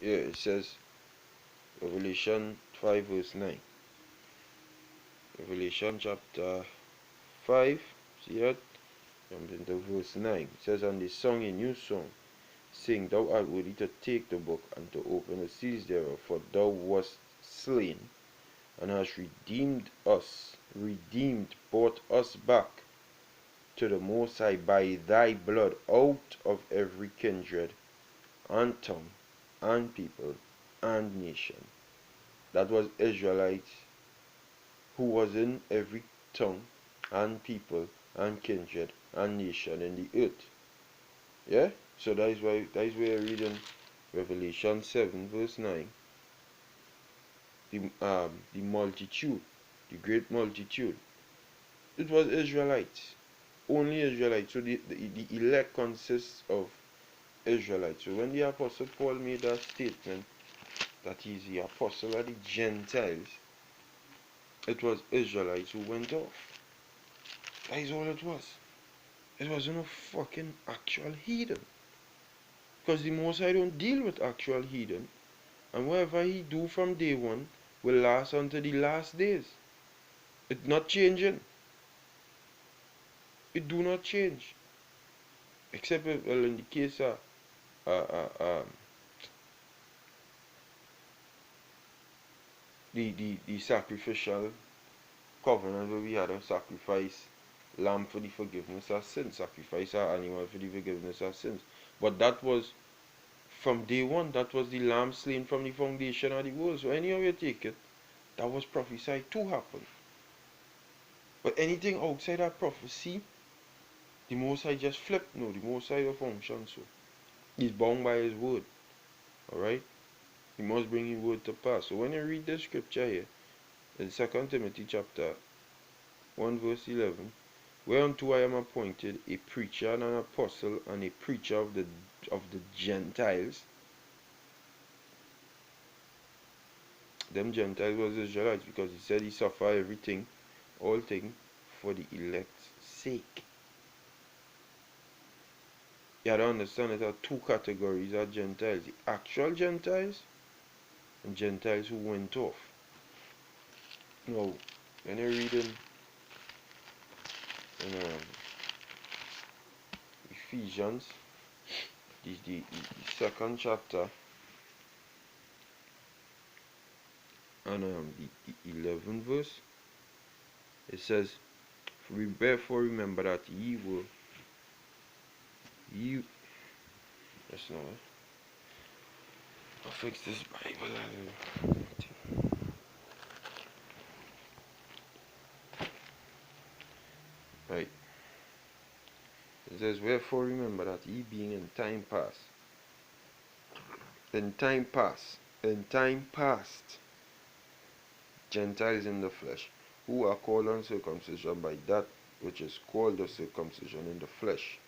Yeah, it says Revelation 5 verse 9. Revelation chapter 5, see that? Jump into verse 9. It says, and they sung a new song, saying, Thou art worthy to take the book and to open the seals thereof, for thou wast slain, and hast brought us back to the Most High by thy blood out of every kindred and tongue and people and nation. That was Israelites who was in every tongue and people and kindred and nation in the earth. Yeah? So that is why you're reading Revelation 7 verse 9. The multitude, the great multitude. It was Israelites. Only Israelites. So the elect consists of Israelites. So when the Apostle Paul made that statement that he's the apostle of the Gentiles, it was Israelites who went off. That is all it was. It wasn't a fucking actual heathen. Because the Most High don't deal with actual heathen. And whatever he do from day one will last until the last days. It's not changing. It do not change. Except well, in the case of the sacrificial covenant where we had to sacrifice lamb for the forgiveness of sins, sacrifice our animal for the forgiveness of sins. But that was from day one, that was the lamb slain from the foundation of the world. So anyhow you take it, that was prophesied to happen. But anything outside that prophecy, the Most High just flipped. No, the Most High will function so. He's bound by his word. Alright? He must bring his word to pass. So when you read the scripture here, in 2 Timothy chapter 1 verse 11, whereunto I am appointed a preacher and an apostle and a preacher of the Gentiles. Them Gentiles was Israelites, because he said he suffer everything, all things, for the elect's sake. You have to understand there are two categories of Gentiles: the actual Gentiles and Gentiles who went off. Now, when you're reading in Ephesians, the second chapter, and the 11th verse, it says, Therefore remember that just now, I'll fix this Bible. Right. It says, wherefore remember that ye being in time past, Gentiles in the flesh, who are called uncircumcision by that which is called the circumcision in the flesh,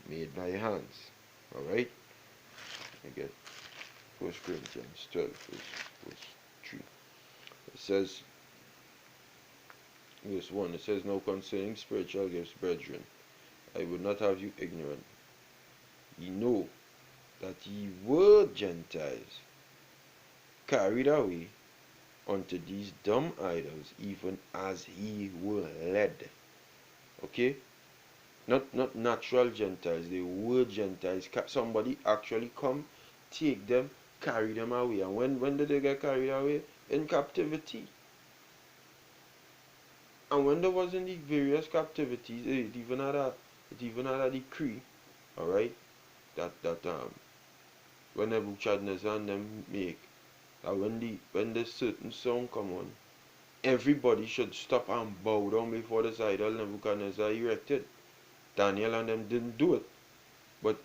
made by hands. Alright? Again, 1 Corinthians 12, verse 3. It says, verse 1, it says, now concerning spiritual gifts, brethren, I would not have you ignorant. Ye know that ye were Gentiles, carried away unto these dumb idols, even as ye were led. Okay? Not natural Gentiles, they were Gentiles. Somebody actually come, take them, carry them away. And when did they get carried away? In captivity. And when there was in the various captivities, it even had a decree, alright, that when Nebuchadnezzar and them make, that when the certain song come on, everybody should stop and bow down before this idol Nebuchadnezzar erected. Daniel and them didn't do it. But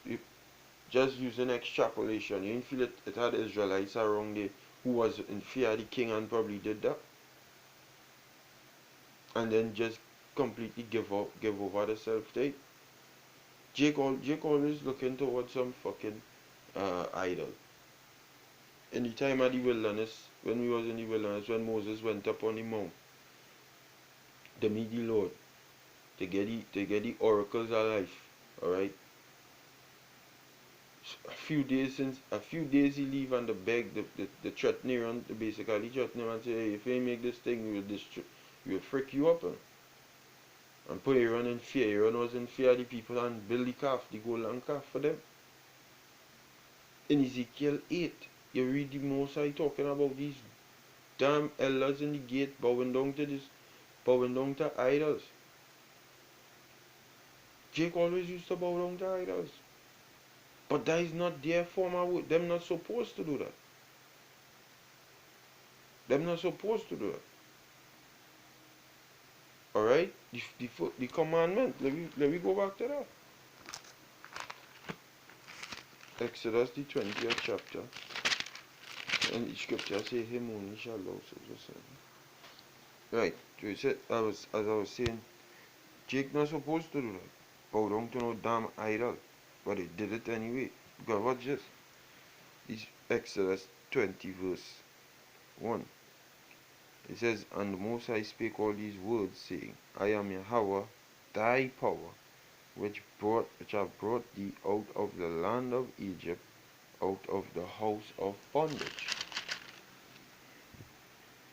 just using extrapolation, you didn't feel it had Israelites around there who was in fear of the king and probably did that. And then just completely give over the self-take. Jake always looking towards some fucking idol. In the time of the wilderness, when we was in the wilderness, when Moses went up on the mount to meet the Lord, to get the oracles of life, alright? A few days he leave and the beg the threatening run to basically threaten and say, hey, if you make this thing we will frick you up and put you run in fear. You run was in fear of the people and build the calf, the golden calf for them. In Ezekiel 8, you read the Most High talking about these damn elders in the gate bowing down to idols. Jake always used to bow down to idols. But that is not their form of work. Them not supposed to do that. Them not supposed to do that. Alright? The commandment. Let me go back to that. Exodus the 20th chapter. And the scripture say him only shall love so. Right. So it said, as I was saying, Jake not supposed to do that. Bow down to no damn idol. But he did it anyway. Because watch this. It's Exodus 20 verse 1. It says, and the Most High spake all these words, saying, I am Yahweh, thy power, which have brought thee out of the land of Egypt, out of the house of bondage.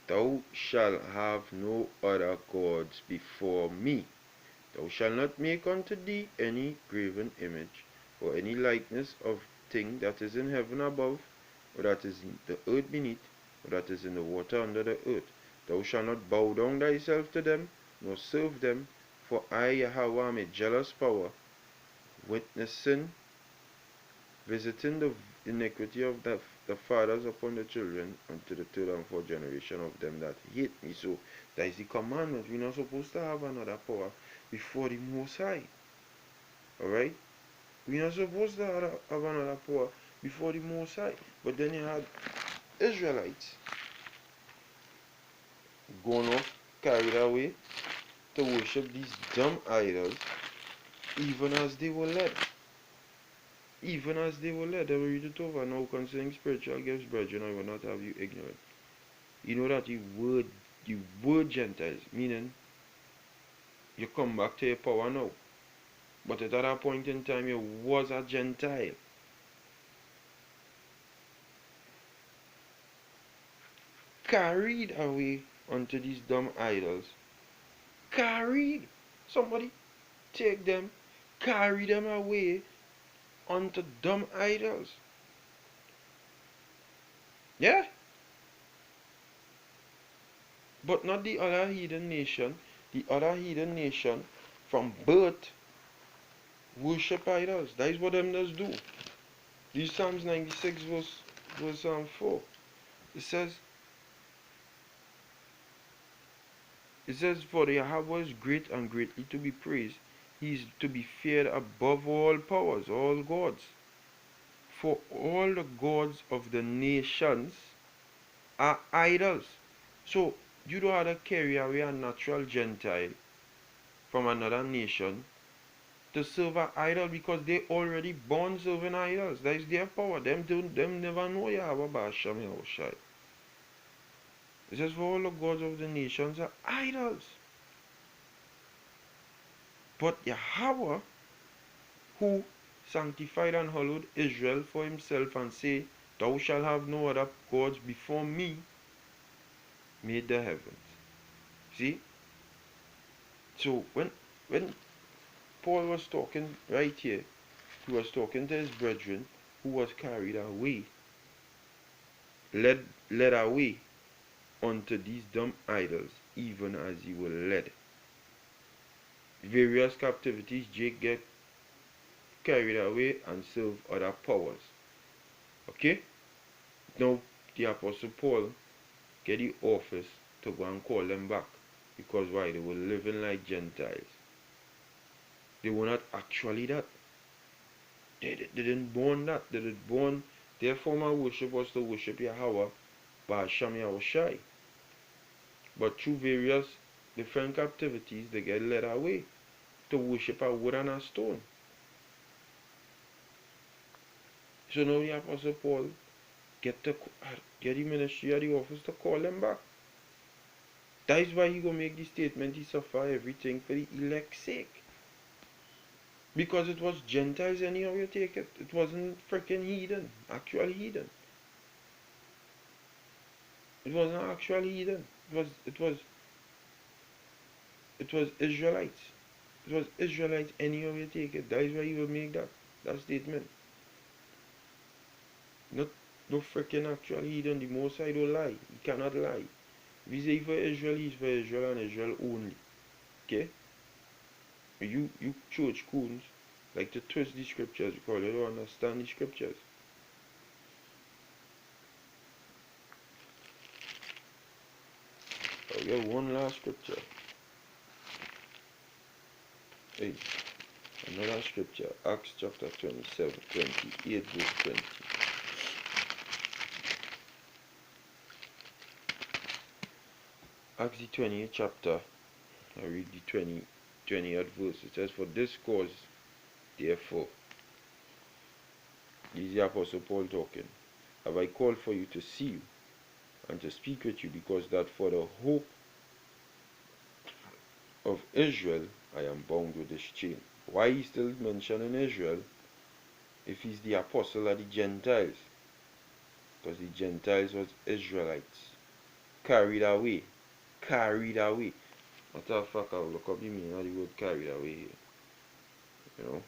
Thou shalt have no other gods before me. Thou shalt not make unto thee any graven image, or any likeness of thing that is in heaven above, or that is in the earth beneath, or that is in the water under the earth. Thou shalt not bow down thyself to them, nor serve them, for I, Yahweh, am a jealous power, witnessing, visiting the iniquity of the fathers upon the children, unto the third and fourth generation of them that hate me. So that is the commandment. We're not supposed to have another power before the Most High. Alright? We're not supposed to have another power before the Most High. But then you had Israelites gone off, carried away to worship these dumb idols, even as they were led. Even as they were led. I will read it over now concerning spiritual gifts, brethren, I will not have you ignorant. You know that you were Gentiles, meaning you come back to your power now. But at that point in time, you was a Gentile. Carried away unto these dumb idols. Carried. Somebody take them, carry them away unto dumb idols. Yeah? But not the other heathen nation. The other heathen nation from birth worship idols. That is what them does do. This Psalms 96 verse 4. It says, for Yahweh is great and greatly to be praised. He is to be feared above all powers, all gods. For all the gods of the nations are idols. So you don't have to carry away a natural Gentile from another nation to serve an idol, because they already born serving idols. That is their power. Them never know Yahweh Basham Yahushai. It says, for all the gods of the nations are idols. But Yahweh, who sanctified and hallowed Israel for himself and say, thou shalt have no other gods before me, made the heavens. See? So when Paul was talking right here, he was talking to his brethren who was carried away, led away unto these dumb idols, even as he was led. Various captivities, Jake get carried away and serve other powers. Okay? Now the Apostle Paul get the office to go and call them back. Because why? They were living like Gentiles. They were not actually that. They didn't born that. They didn't born. Their form of worship was to worship Yahweh by Hashem Yahushai. But through various different captivities, they get led away to worship a wood and a stone. So now the Apostle Paul get the ministry or the office to call them back. That is why he gonna make the statement, he suffer everything for the elect's sake. Because it was Gentiles anyhow you take it. It wasn't freaking heathen, actual heathen. It wasn't actual heathen. It was Israelites. It was Israelites anyhow you take it. That is why he will make that statement. Not no freaking actual heathen. The Most High don't lie. He cannot lie. If he say for Israel, he's for Israel and Israel only. Okay? You church coons like to twist the scriptures because you don't understand the scriptures. Oh, yeah, one last scripture. Hey, another scripture. Acts chapter 27, 28 verse 20. Acts the 28th chapter. I read the 20th verse. It says, for this cause, therefore, this is the Apostle Paul talking, have I called for you to see you and to speak with you, because that for the hope of Israel I am bound with this chain. Why he still mentioning Israel if he's the apostle of the Gentiles? Because the Gentiles was Israelites. Carried away. Carried away. Matter of fact, I'll look up the meaning of the word carried away here. You know?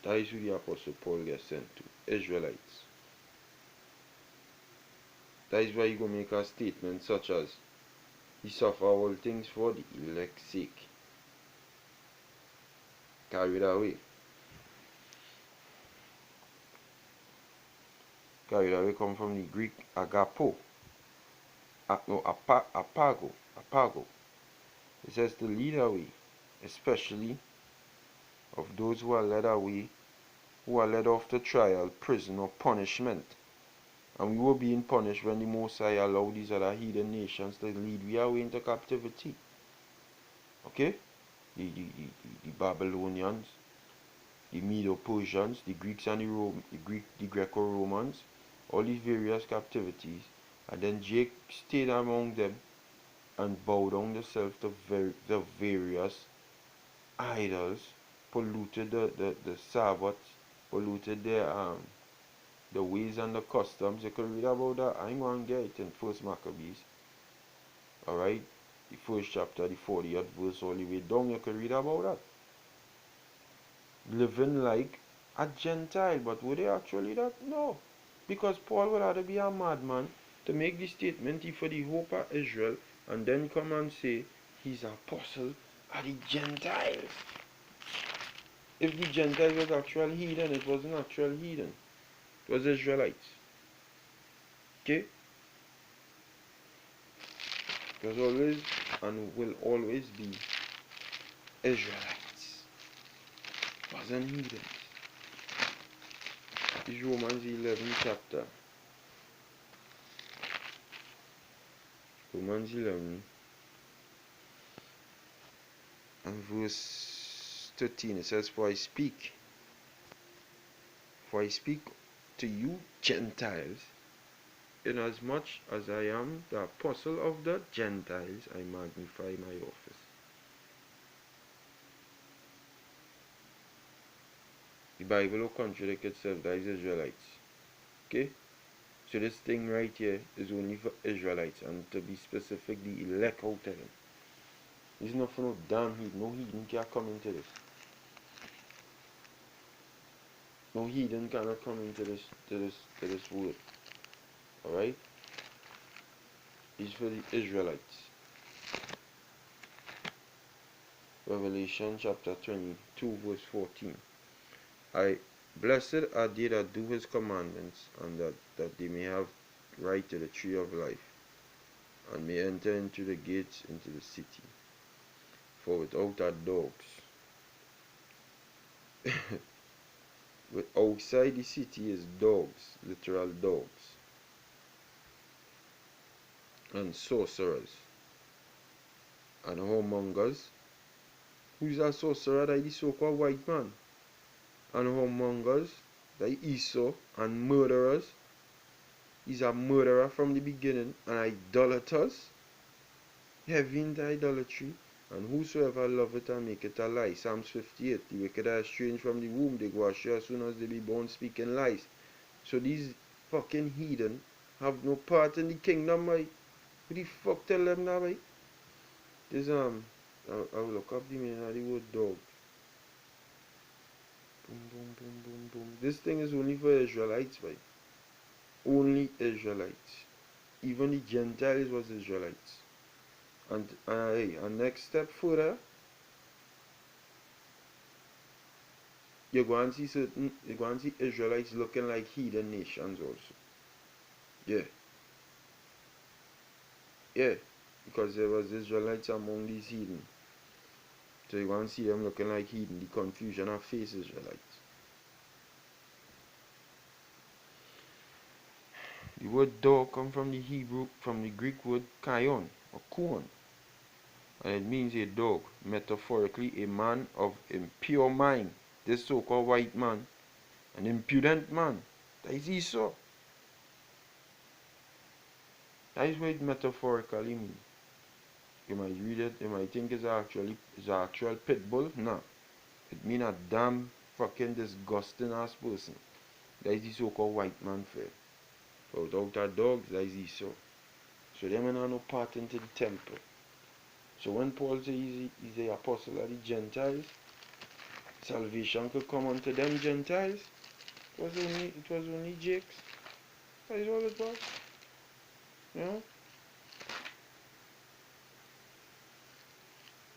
That is who the Apostle Paul gets sent to. Israelites. That is why you go make a statement such as, he suffer all things for the elect's sake. Carried away. Carried away come from the Greek agapo. Apago. It says to lead away, especially of those who are led away, who are led off to trial, prison, or punishment. And we were being punished when the Most High allowed these other heathen nations to lead we away into captivity. Okay? The Babylonians, the Medo-Persians, the Greeks and the Greco-Romans, all these various captivities. And then Jake stayed among them and bowed down themselves to the various idols, polluted the Sabbath, polluted the ways and the customs. You can read about that. I ain't going to get it in First Maccabees. Alright? The first chapter, the 40th verse, all the way down. You can read about that. Living like a Gentile. But were they actually that? No. Because Paul would have to be a madman to make the statement for the hope of Israel and then come and say he's an apostle of the Gentiles. If the Gentiles was actual heathen, it wasn't actual heathen. It was Israelites. Okay? It was always and will always be Israelites. It wasn't heathens. This is Romans 11 chapter. Romans 11 and verse 13. It says, For I speak to you Gentiles, inasmuch as I am the apostle of the Gentiles, I magnify my office. The Bible will contradict itself. That is Israelites. Okay? So this thing right here is only for Israelites, and to be specific, the elect out of them. There's nothing of damn heathen. No heathen can come into this. No heathen cannot come into this word. Alright? It's for the Israelites. Revelation chapter 22 verse 14. Blessed are they that do his commandments, and that they may have right to the tree of life, and may enter into the gates into the city. For without are dogs. Outside the city is dogs, literal dogs, and sorcerers, and whoremongers. Who's a sorcerer? That is the so-called white man. And whoremongers, that is Esau, and murderers. He's a murderer from the beginning, and idolaters, heavy into idolatry. And whosoever loveth and make it a lie. Psalms 58. The wicked are estranged from the womb. They go astray as soon as they be born speaking lies. So these fucking heathen have no part in the kingdom, right? Who the fuck tell them that, right? This I'll look up the meaning of the word dog. Boom, boom, boom, boom, boom. This thing is only for Israelites, right? Only Israelites. Even the Gentiles was Israelites. And hey, a next step further, you're going to see Israelites looking like heathen nations also. Yeah, yeah. Because there was Israelites among these heathen. So you're going to see them looking like heathen. The confusion of face Israelites. The word dog comes from the Greek word kion or kuon, and it means a dog, metaphorically a man of impure mind. This so-called white man, an impudent man. That is Esau. That is what it metaphorically means. You might read it, you might think it's an actual pit bull. No. It means a damn fucking disgusting ass person. That is the so-called white man fair. But without a dog, that is Esau. So them are no part into the temple. So when Paul says he's the apostle of the Gentiles, salvation could come unto them Gentiles. It was only Jakes. That is all it was. You know?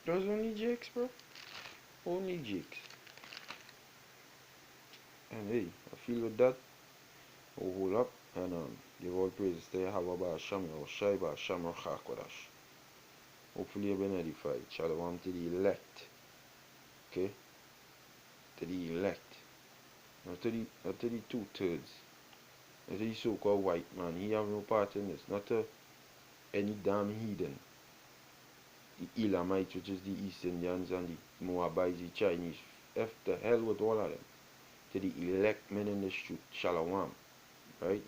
It was only Jakes, bro. Only Jakes. And hey, I feel with that, we'll hold up and give all praises to Yahweh Hashem, Yahushai Hashem Rachakodash. Hopefully you've been edified. Shalom to the elect. Okay? To the elect. Not to the 2/3. Not to the so-called white man. He have no part in this. Not to any damn heathen. The Elamites, which is the East Indians, and the Moabites, the Chinese. F the hell with all of them. To the elect men in the street. Shalom. Right?